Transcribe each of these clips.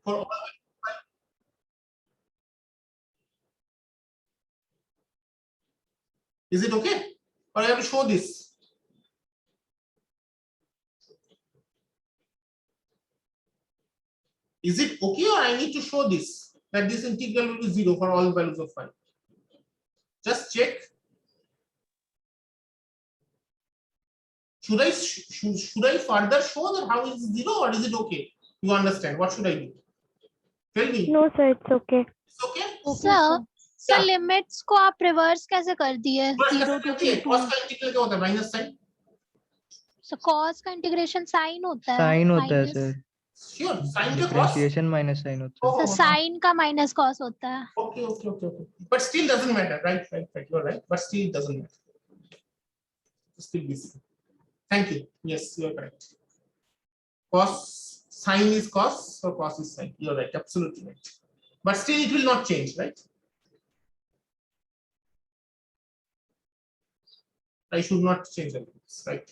for all. Is it okay? Or I have to show this? Is it okay, or I need to show this, that this integral will be 0 for all values of phi? Just check. Should I further show that how is 0, or is it okay? You understand? What should I do? Tell me. No sir, it's okay. It's okay? Sir limits को आप reverse कैसे कर दिए? 0 to t2. cos का integral क्या होता है? Minus sine. So cos का इंटीग्रेशन साइन होता है. साइन होता है सर. श्योर, साइन का cos. डिफरेंशिएशन माइनस साइन होता है. तो साइन का माइनस cos होता है. Okay. But still doesn't matter, right? You're right. But still it doesn't matter. Still busy. Thank you. Yes, you're correct. Cos, sine is cos, so cos is sine. You're right, absolutely right. But still it will not change, right? I should not change the limits, right?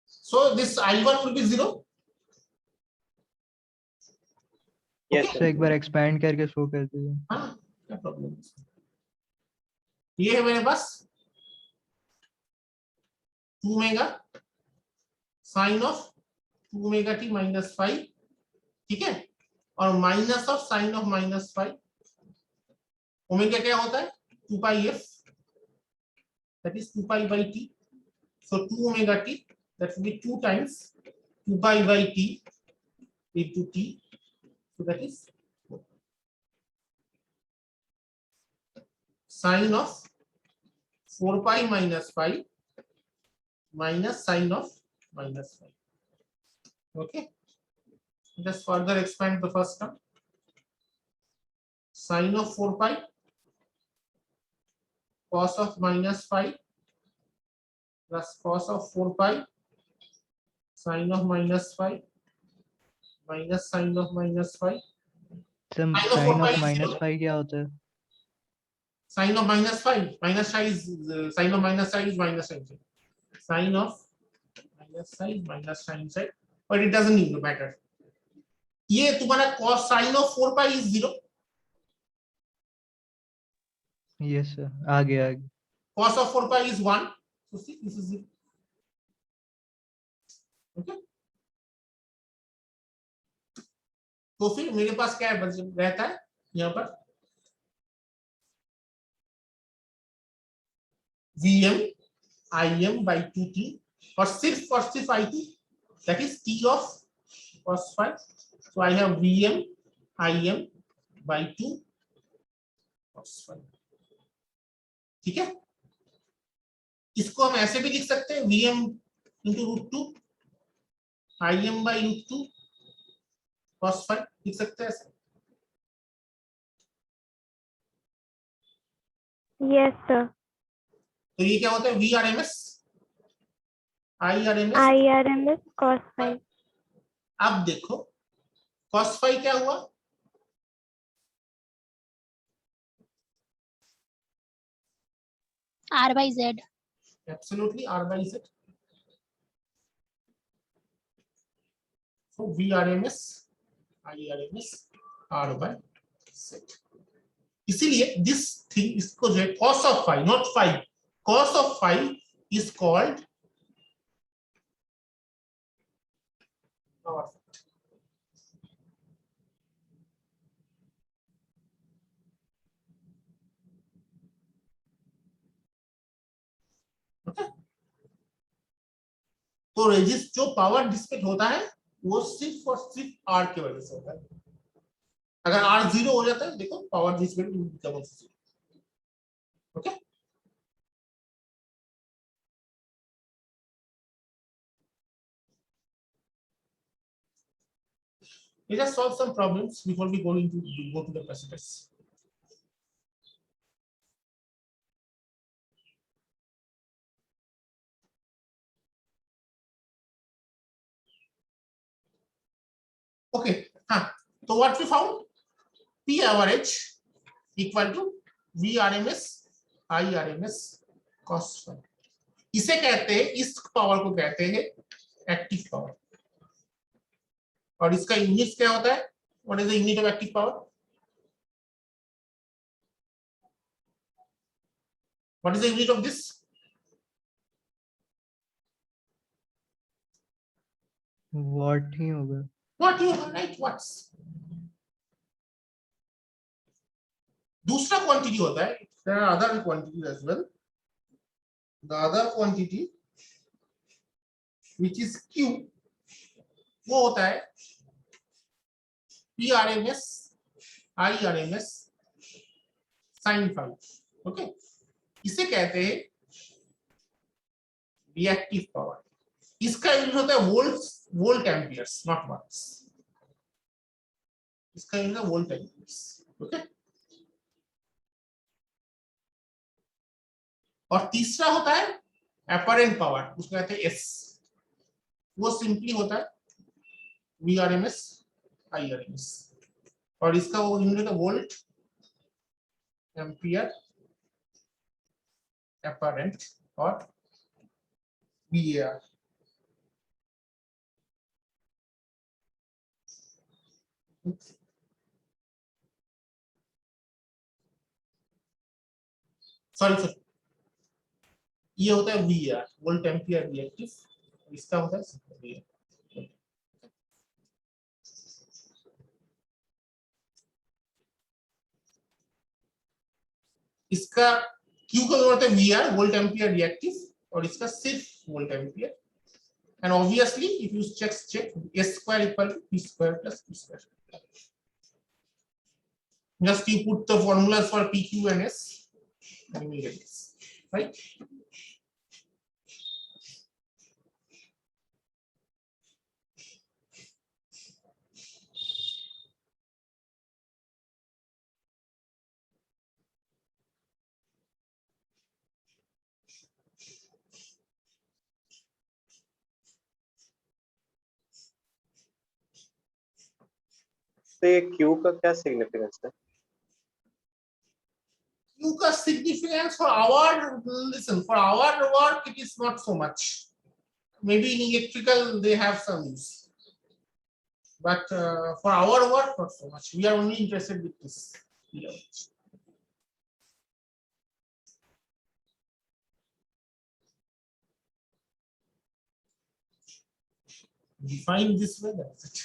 So this I1 will be 0. Yes, तो एक बार expand करके show कर दीजिए. हाँ, क्या problem है? ये है मेरे पास 2 omega sine of 2 omega T minus 5, ठीक है, और minus of sine of minus 5. Omega क्या होता है? 2 pi F, that is 2 pi by T. So 2 omega T, that will be 2 times 2 pi by t into t. So that is sine of 4 pi minus 5 minus sine of minus 5. Okay. Let's further expand the first term. Sine of 4 pi cos of minus 5 plus cos of 4 pi sine of minus 5 minus sine of minus 5. Sine of minus 5 क्या होता है? Sine of minus 5, minus phi is sine of minus phi is minus sine side. Sine of minus phi is minus sine side, but it doesn't even matter. ये तुम्हारा cos sine of 4 pi is 0. Yes sir, आ गया. Cos of 4 pi is 1. So see, this is 0. Okay. तो फिर मेरे पास क्या रहता है यहाँ पर? Vm Im by 2t और सिर्फ I2, that is t of cos phi. So I have Vm Im by 2 cos phi. ठीक है, इसको हम ऐसे भी लिख सकते हैं, Vm into √2 Im by √2 cos phi लिख सकते हैं ऐसे. Yes sir. तो ये क्या होता है? VRMS IRMS cos phi. अब देखो cos phi क्या हुआ? R by Z. Absolutely R by Z. So VRMS IRMS R by Z. इसीलिए this thing इसको जो है cos of phi, not phi, cos of phi is called power factor. Okay? तो resist जो power dissipate होता है वो सिर्फ और सिर्फ R की वजह से होता है. अगर R 0 हो जाता है, देखो power dissipate become 0. Okay, let us solve some problems before we go to the capacitors. Okay, so what we found? P average equal to VRMS IRMS cos phi. इसे कहते हैं, इस पावर को कहते हैं एक्टिव पावर। और इसका unit क्या होता है? What is the unit of active power? What is the unit of this? What he होगा। What you have, right? Watts. दूसरा क्वांटिटी होता है, there are other quantities as well. The other quantity which is Q, वो होता है PRMS IRMS sin phi. Okay, इसे कहते हैं रिएक्टिव पावर। इसका यूनिट होता है वोल्ट एम्पियर्स, नॉट वाट्स। इसका यूनिट है वोल्ट एम्पियर्स। ओके, और तीसरा होता है अपरेंट पावर, उसको कहते हैं एस। वो सिंपली होता है VRMS IRMS, और इसका वो यूनिट है वोल्ट एम्पियर अपरेंट और VAR। सॉरी सर, ये होता है VAR, वोल्ट एम्पियर रिएक्टिव। इसका होता है VAR। इसका Q का होता है VAR, वोल्ट एम्पियर रिएक्टिव, और इसका सिर्फ volt ampere. And obviously if you check S square equal to P square plus Q square. Just you put the formulas for P, Q and S and you will get this, right? तो ये Q का क्या significance है? Q का significance for our, listen, for our work it is not so much. Maybe in electrical they have some use, but for our work not so much. We are only interested with this. Define this way, that's it.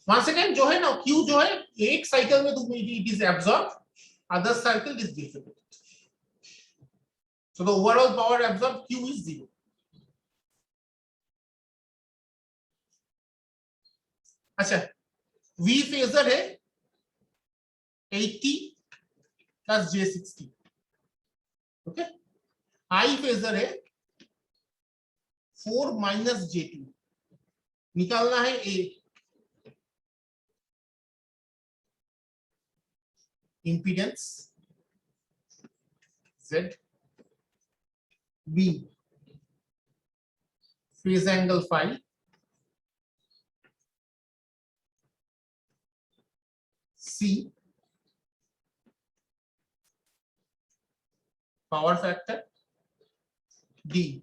Once again, जो है ना Q जो है एक cycle में it is absorbed, other cycle is dissipated. So the overall power absorbed Q is 0. अच्छा, V phasor है 80 plus J60. Okay, I phasor है 4 minus J2. निकालना है A। Impedance Z, B phase angle phi, C power factor, D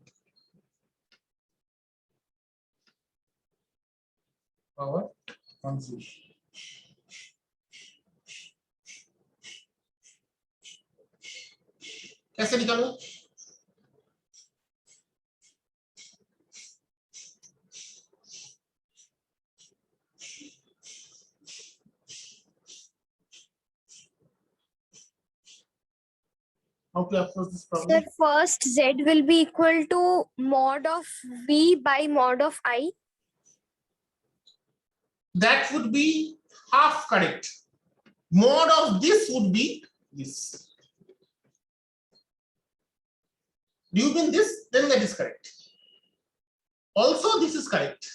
power consumption. कैसे निकालो? How to approach this problem? Sir, first Z will be equal to mod of V by mod of I. That would be half correct. Mod of this would be this. Do you mean this? Then that is correct. Also, this is correct.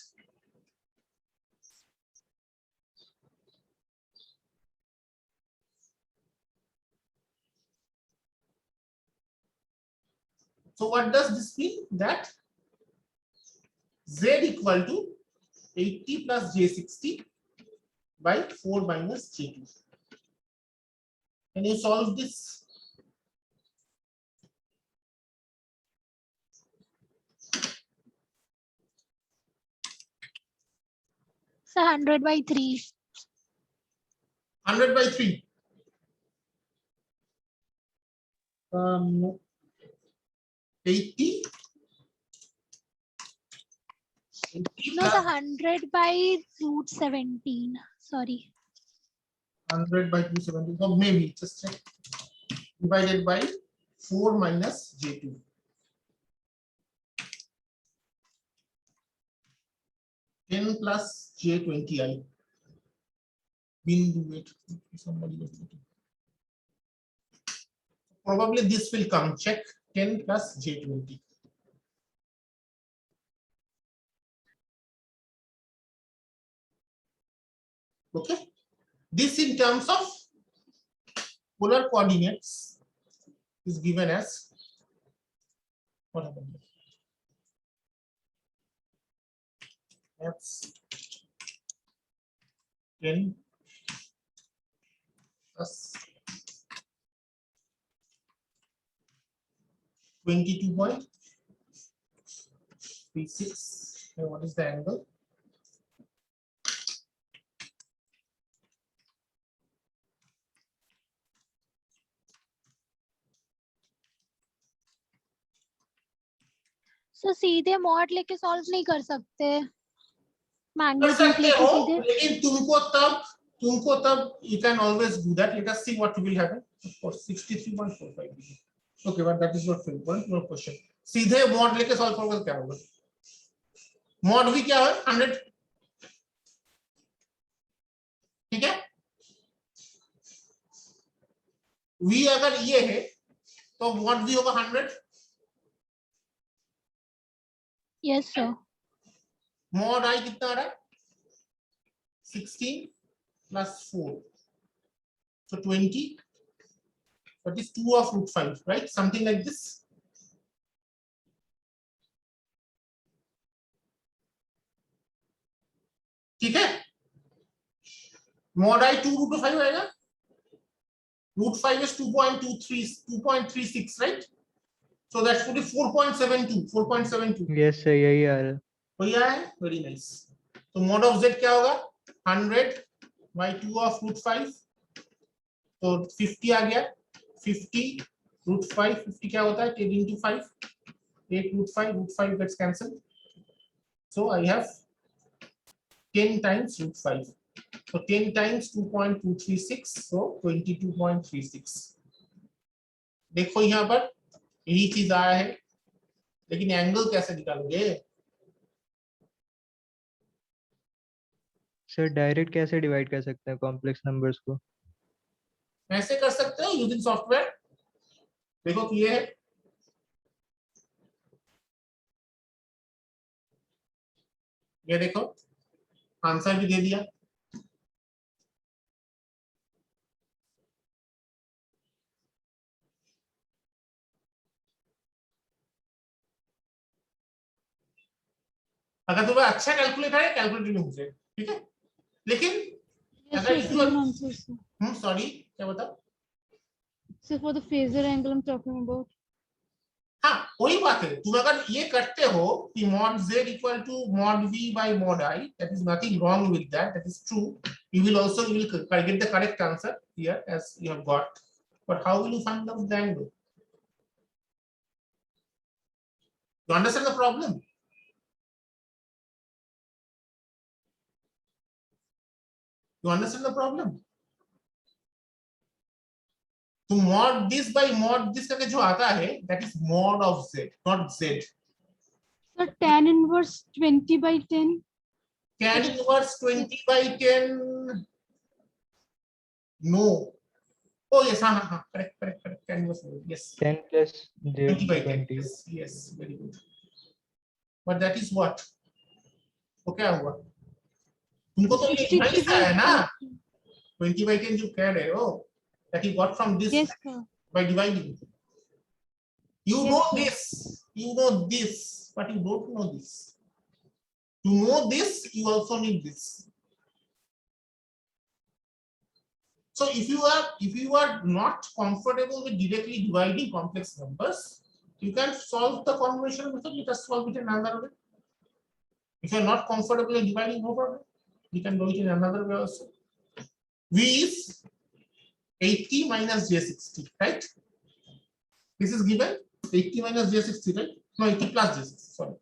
So what does this mean? That Z equal to 80 plus J60 by 4 minus J2. Can you solve this? So 100 by 3. 100 by 3. No. 80. 80 No, the plus 100 by root 17. Sorry. 100 by 270. So maybe just check. Divided by 4 minus J2. Ten plus J20I. Wait. Somebody was looking. Probably this will come. Check 10 plus J20. Okay. This in terms of polar coordinates is given as what happened? That's 10 plus 22.36. And what is the angle? So सीधे mod लेके solve नहीं कर सकते. कर Magnitude सकते लेके हो, सीधे. लेकिन तुमको तब you can always do that. Let us see what will happen. For 63.45. Okay, but that is not important. No question. सीधे mod लेके solve करोगे क्या होगा? mod v क्या है? 100. ठीक है? v अगर ये है तो mod v होगा 100. Yes, sir. mod I कितना आ रहा है? 16 plus 4. So 20. That is 2 of root 5, right? Something like this. ठीक है? mod I 2 root 5 आएगा? Root 5 is 2.36, right? So that's going to be 4.72. 4.72. Yes sir यही आ रहा है. वही आया है? Very nice. तो mod of z क्या होगा? 100 by 2 of root 5. तो 50 आ गया. 50 root 5. 50 क्या होता है? 10 into 5. 8 root 5. Root 5 gets cancelled. So I have 10 times root 5. So 10 times 2.236. So 22.36. देखो यहाँ पर यही चीज आया है, लेकिन एंगल कैसे निकालोगे? सर डायरेक्ट कैसे डिवाइड कर सकते हैं कॉम्प्लेक्स नंबर्स को? ऐसे कर सकते हो यूजिंग सॉफ्टवेयर. देखो कि ये है, ये देखो आंसर भी दे दिया. अगर तुम्हें अच्छा कैलकुलेटर है, कैलकुलेटर में मुझे ठीक है, लेकिन अगर सॉरी क्या बताओ? So for the phasor angle I'm talking about. हाँ वही बात है. तुम अगर ये करते हो कि mod z equal to mod v by mod I, that is nothing wrong with that. That is true. You will get the correct answer here as you have got. But how will you find out the angle? You understand the problem? You understand the problem? तो mod this by mod this करके जो आता है, that is mod of z, not z. So tan inverse 20 by 10. Tan inverse 20 by 10. No. Oh yes, correct. Tan inverse, yes. 10 plus 20 by 10. 20. Yes, very good. But that is what? तो क्या हुआ? तुमको तो ये डिवाइड है ना? 20 by 10 जो कह रहे हो, that you got from this. Yes, sir. By dividing. You Yes, know sir. this, you know this, but you don't know this. To know this, you also need this. So if you are not comfortable with directly dividing complex numbers, you can solve the combination method. Let us solve it in another way. If you are not comfortable in dividing, no problem. We can do it in another way also. V is 80 minus J60, right? This is given 80 minus J60, right? No, 80 plus J60, sorry.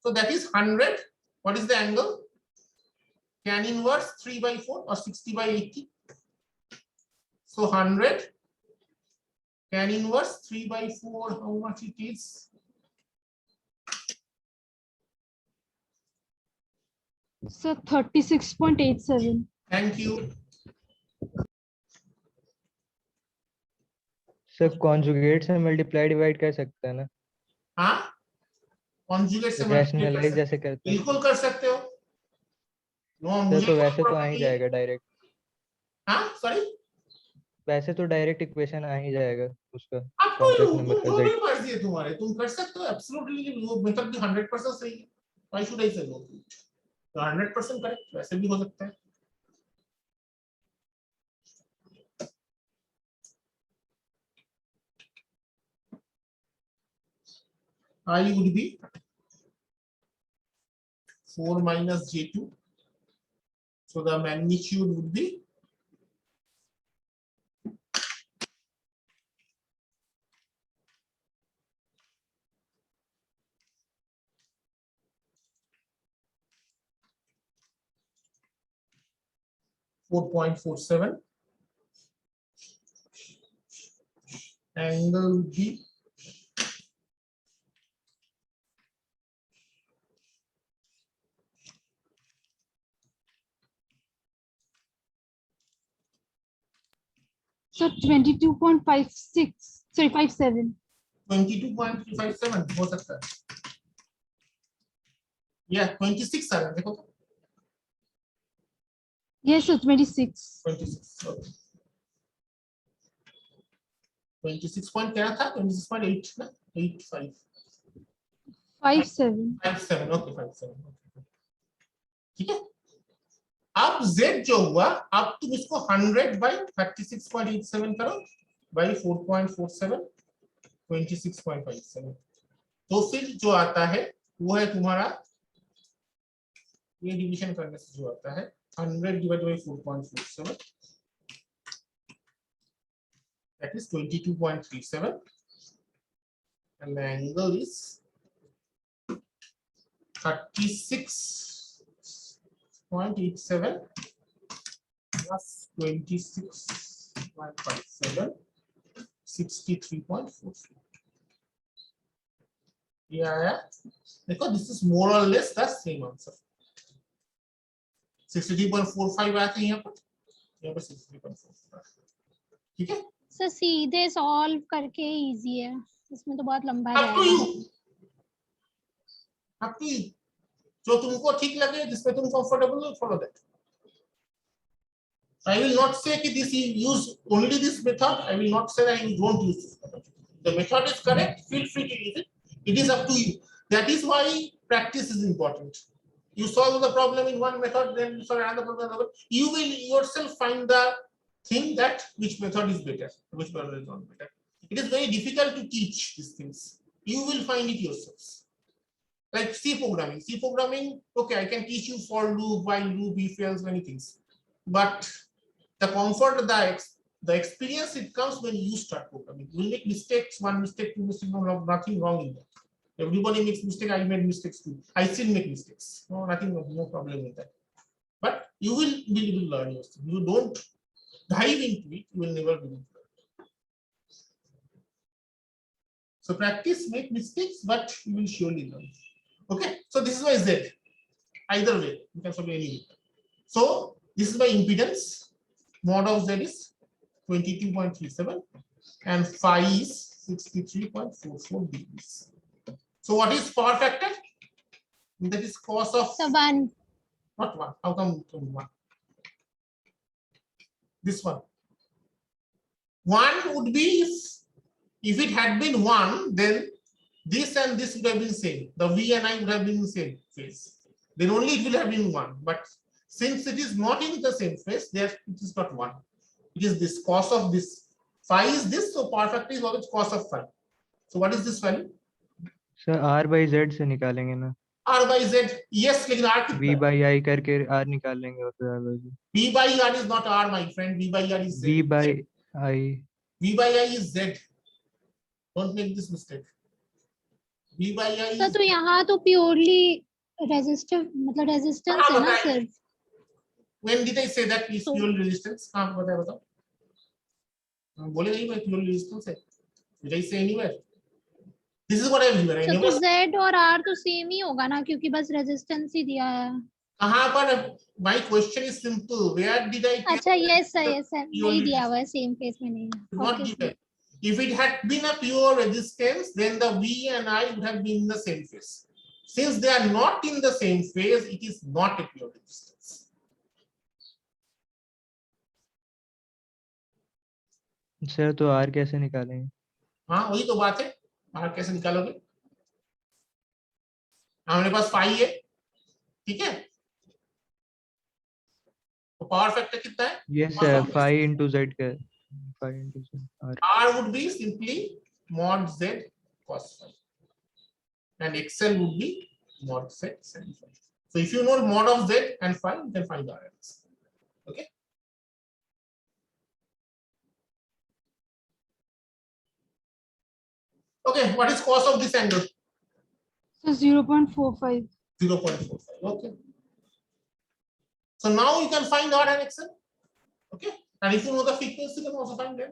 So that is 100. What is the angle? Tan inverse 3 by 4 or 60 by 80. So 100 tan inverse 3 by 4, how much it is? Sir, 36.87. Thank you. Sir conjugate से multiply divide कर सकते हैं ना, हाँ, conjugate से rationalise जैसे करते हैं बिल्कुल कर सकते हो। नो, सर, मुझे तो वैसे तो आ ही जाएगा डायरेक्ट, हाँ सॉरी, वैसे तो डायरेक्ट इक्वेशन आ ही जाएगा उसका अब कॉम्प्लेक्स नंबर का जो z। भी मर्जी है तुम्हारे, तुम कर सकते हो एब्सोल्युटली। वो मेथड भी 100% सही है। व्हाई शुड आई से नो? तो 100% करेक्ट वैसे भी हो सकता है। I would be 4 minus J2. So the magnitude would be 4.47. Angle would be 22.56. Sorry, 57. 22.357 हो सकता है, या 26 आ रहा है, देखो तो Yes, sir, 26. 26, okay. 26 पॉइंट क्या था? 26.8 ना, 85 57. 57, ओके 57, ठीक है। अब z जो हुआ, अब तुम इसको 100 by 36.87 करो by 4.47, 26.57, तो फिर जो आता है वो है तुम्हारा, ये डिवीजन करने से जो आता है 100 divided by 4.47, that is 22.37, and the angle is 36.87 plus 26.57, 63.44. Yeah, because this is more or less the same answer. 63.45 आया था यहाँ पर 63.45, ठीक है। सर सीधे सॉल्व करके इजी है, इसमें तो बहुत लंबा Up to जाएगा। you. Up to you. जो तुमको ठीक लगे, जिसमें तुम कंफर्टेबल हो, follow that. I will not say कि this you use only this method. I will not say that you don't use this method. The method is correct. Feel free to use it. It is up to you. That is why practice is important. You solve the problem in one method, then you solve another problem. You will yourself find the thing that which method is better, which method is not better. It is very difficult to teach these things. You will find it yourselves. Like C programming. C programming, okay, I can teach you for loop, while loop, if else, many things. But the comfort, the experience, it comes when you start programming. You will make mistakes, one mistake, two mistakes, no, nothing wrong in that. Everybody makes mistakes. I made mistakes too. I still make mistakes. No, nothing, no problem with that. But you will be able to learn yourself. You don't dive into it, you will never be able to learn. So practice, make mistakes, but you will surely learn. Okay, so this is my Z. Either way, you can solve any way. So this is my impedance. Mod of Z is 22.37 and phi is 63.44 degrees. So what is power factor? That is cos of So 1. not 1. How come 1? This one. 1 would be if it had been 1, then this and this would have been same. The V and I would have been in the same phase. Then only it will have been 1. But since it is not in the same phase, there it is not 1. It is this cos of this. Phi is this, so power factor is always cos of phi. So what is this value? Sir r by z से निकालेंगे ना, R by Z. Yes, लेकिन R V कितना? by I करके R निकाल लेंगे और फिर R by Z. V by R is not R, my friend. V by R is Z. V by I. V by I is Z. Don't make this mistake. V by I sir is. तो यहाँ तो purely resistive मतलब resistance है ना सिर्फ. When did I say that is pure resistance? हाँ बताओ. बोले नहीं मैं pure resistance है. Did I say anywhere? This is what I have given. I sir never. तो Z और R तो सेम ही होगा ना क्योंकि बस रेजिस्टेंस ही दिया है. कहाँ पर? My question is simple. Where did I? अच्छा यस सर नहीं दिया हुआ है सेम पेज में नहीं है. Not Okay, given. If it had been a pure resistance, then the V and I would have been in the same phase. Since they are not in the same phase, it is not a pure resistance. Sir तो R कैसे निकालेंगे? हाँ वही तो बात है. R कैसे निकालोगे? हमारे पास phi है, ठीक है? तो पावर फैक्टर कितना है? Yes sir, phi into Z का. Phi into Z. R. R would be simply mod Z cos phi, and XL would be mod Z sin phi. So if you know mod of Z and phi, you can find the RMS. Okay. Okay, what is cos of this angle? So 0.45. 0.45. Okay. So now you can find R and XL. Okay. And if you know the frequency, you can also find them.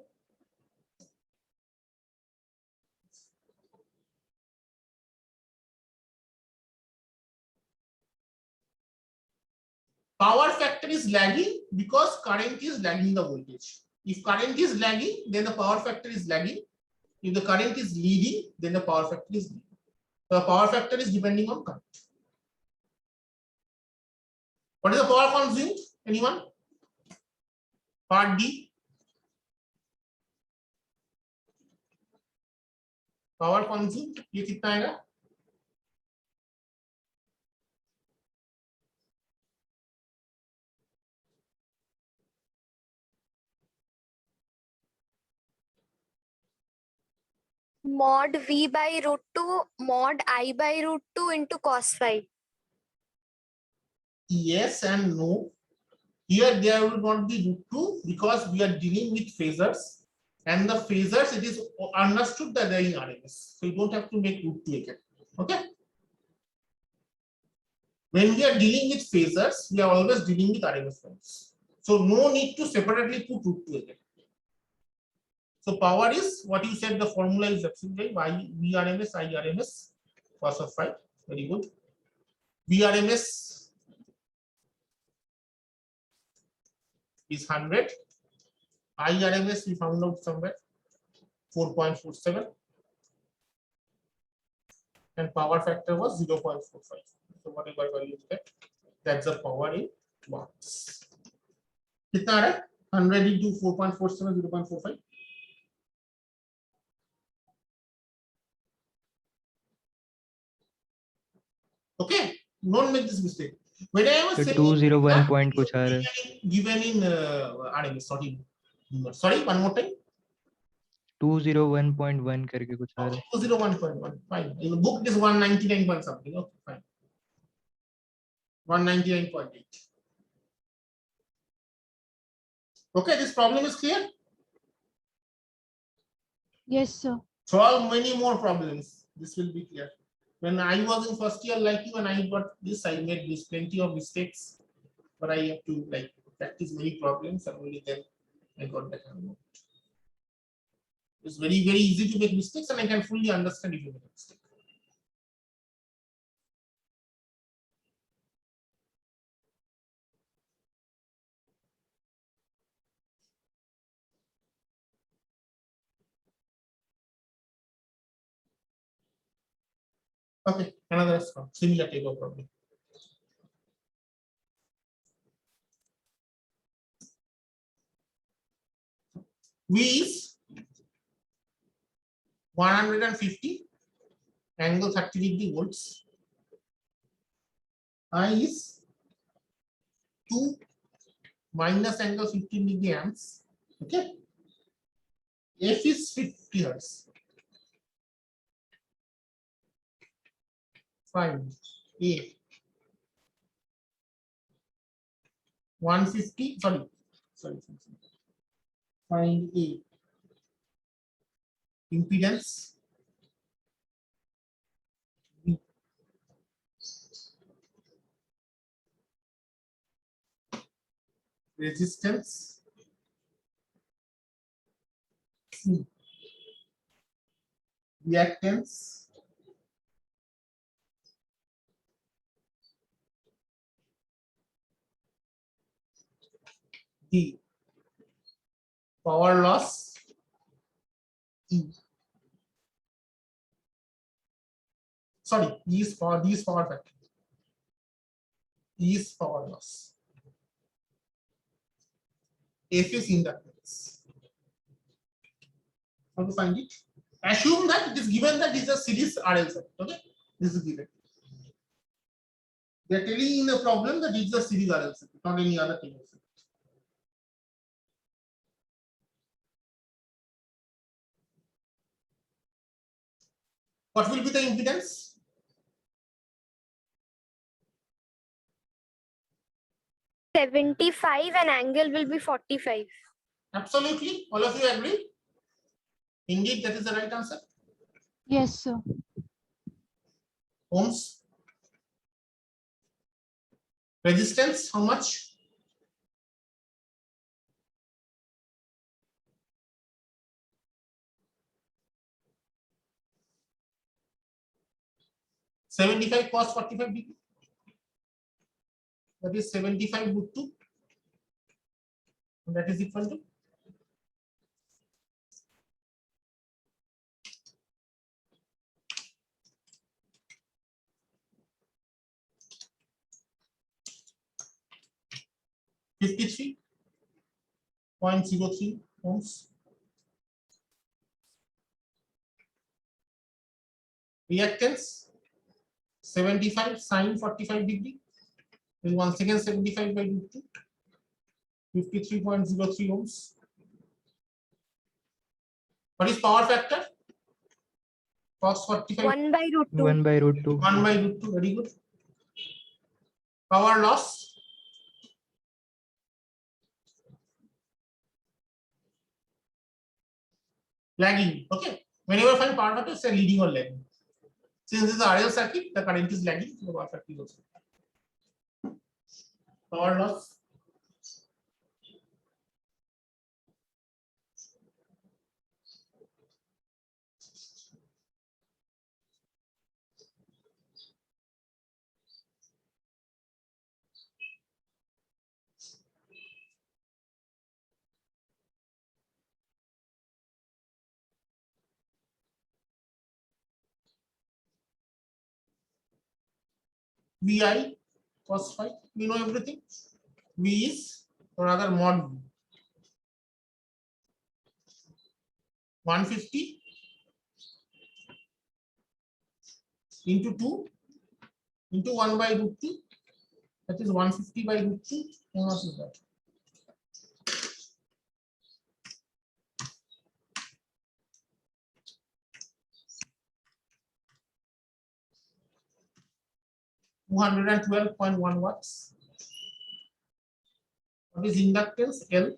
Power factor is lagging because current is lagging the voltage. If current is lagging, then the power factor is lagging. If the current is leading, then the power factor is leading. The power factor is depending on current. What is the power consumed? Anyone? Part D. Power consumed ये कितना आएगा? Mod V by root 2 mod I by root 2 into cos phi. Yes and no. Here there will not be root 2 because we are dealing with phasors, and the phasors it is understood that they are in RMS. So you don't have to make root 2 again. Okay. When we are dealing with phasors, we are always dealing with RMS values. So no need to separately put root 2 again. So power is what you said, the formula is absolutely right. VRMS, IRMS, cos of phi. Very good. VRMS is 100. IRMS we found out somewhere 4.47. And power factor was 0.45. So whatever value is that, that's the power in watts. कितना आ रहा है? 100 into 4.47, 0.45. Okay, don't make this mistake. When I was So saying 201 point कुछ आ रहा है. given in RMS, sorry, one more time. 201.1 करके कुछ आ रहा है. 201.1. Fine. In the book, it is 199 point something. Okay, fine. 199.8. Okay, this problem is clear. Yes, sir. Solve many more problems. This will be clear. When I was in first year, like you, and I got this, I made this plenty of mistakes, but I have to like practice many problems, and only then I got that. It's very easy to make mistakes, and I can fully understand if you make a mistake. Okay, another similar type of problem. V is 150 angle 30 volts. I is 2 minus angle 15 amps. Okay. F is 50 hertz. Fine. A 150, sorry. Find A impedance B. Resistance C. Reactance D. Power loss E. Sorry, E is power, D is power factor. E is power loss. F is inductance. How to find it? Assume that it is given that this is a series RL circuit. Okay, this is given. They are telling you in the problem that this is a series RL circuit, not any other thing. What will be the impedance? $75 and angle will be 45. Absolutely. All of you agree? Indeed, that is the right answer. Yes, sir. Ohms. Resistance, how much? $75 cos 45 degree. That is 75 root 2. And that is equal to $53.03 ohms. Reactance 75 sin 45 degree. Then once again 75 by root 2. 53.03 ohms. What is power factor? Cos 45. 1 by root 2. 1 by root 2. 1 by root 2. Very good. Power loss. Lagging. Okay. Whenever I find power factor, say leading or lagging. Since this is a RL circuit, the current is lagging, the power factor is also. Power loss. VI cos phi, we know everything. V is or rather mod V. 150 into 2 into 1 by root 2. That is 150 by root 2. How much is that? $212.1 watts. What is inductance? L.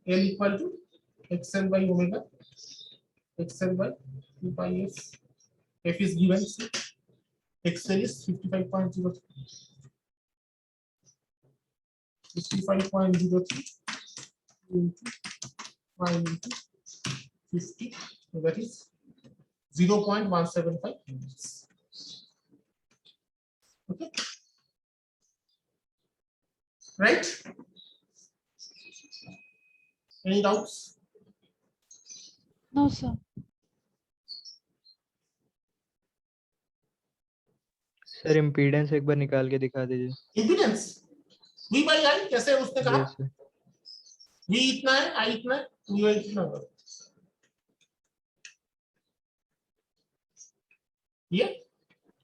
L equal to XL by omega. XL by 2 pi f. F is given. XL is 55.03. 55.03 into 5 into 50. So that is 0.175 units. Okay. Right? Any doubts? No, sir. Sir impedance एक बार निकाल के दिखा दीजिए. Impedance V by I कैसे है उसने कहा? Yes, sir. V इतना है, I इतना है, V by इतना होगा. ये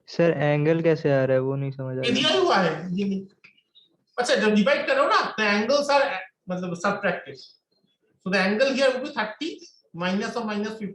सर एंगल कैसे आ रहा है वो नहीं समझ आ दिया रहा. हुआ है ये नहीं. अच्छा जब डिवाइड करो ना the angles are मतलब subtracted. So the angle here will be 30 minus or minus 50.